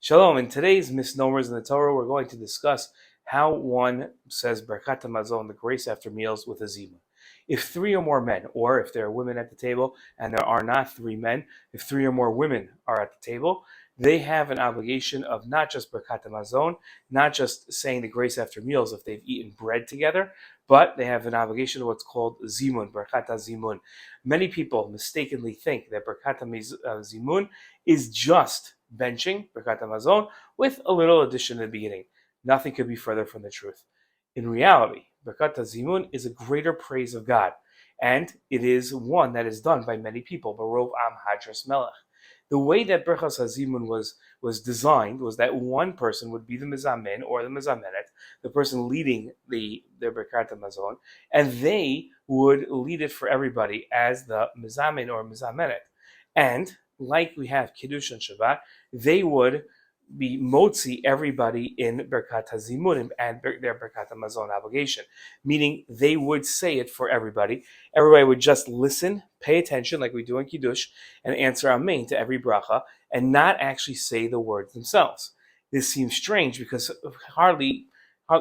Shalom. In today's Misnomers in the Torah, we're going to discuss how one says Birkat Hamazon, the grace after meals, with a Zimun. If three or more men, or if there are women at the table and there are not three men, if three or more women are at the table, they have an obligation of not just Birkat Hamazon, not just saying the grace after meals if they've eaten bread together, but they have an obligation of what's called Zimun, Birkat Hazimun. Many people mistakenly think that Birkat Hazimun is just benching Birkat Hamazon with a little addition at the beginning. Nothing could be further from the truth. In reality, Birkat Zimun is a greater praise of God, and it is one that is done by many people. Barov Am Hadras Melech. The way that Birkas Hazimun was designed was that one person would be the mizamen or the mizamenet, the person leading the Birkat Hamazon, and they would lead it for everybody as the mizamen or mizamenet. And like we have Kiddush and Shabbat, they would be motzi everybody in Birkat Hazimun and their Birkat Hamazon obligation, meaning they would say it for everybody. Everybody would just listen, pay attention like we do in Kiddush, and answer Amen to every bracha, and not actually say the words themselves. This seems strange because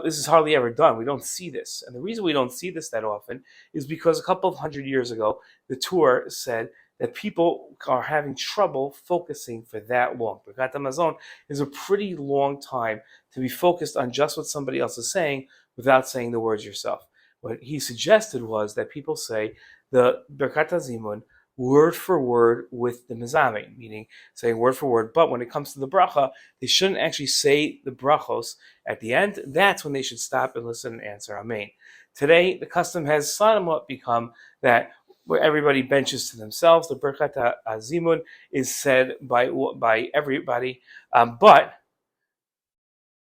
this is hardly ever done. We don't see this. And the reason we don't see this that often is because a couple of hundred years ago, the Torah said that people are having trouble focusing for that long. Birkat Hamazon is a pretty long time to be focused on just what somebody else is saying without saying the words yourself. What he suggested was that people say the Birkat Hazimun word for word with the mizamen, meaning saying word for word, but when it comes to the bracha, they shouldn't actually say the brachos at the end. That's when they should stop and listen and answer Amen. Today, the custom has somewhat become that where everybody benches to themselves. The Birkat Hazimun is said by everybody, but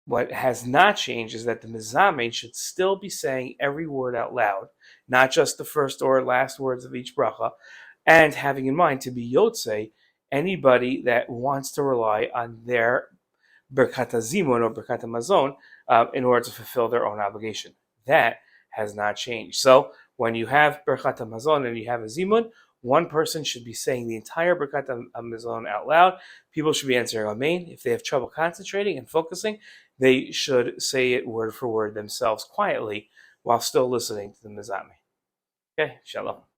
what has not changed is that the mizamen should still be saying every word out loud, not just the first or last words of each bracha, and having in mind to be yotze anybody that wants to rely on their Birkat Hazimun or Birkat Hamazon in order to fulfill their own obligation. That has not changed. So when you have Birkat Hamazon and you have a Zimun, one person should be saying the entire Birkat Hamazon out loud. People should be answering Amen. If they have trouble concentrating and focusing, they should say it word for word themselves quietly while still listening to the Mizamen. Okay, Shalom.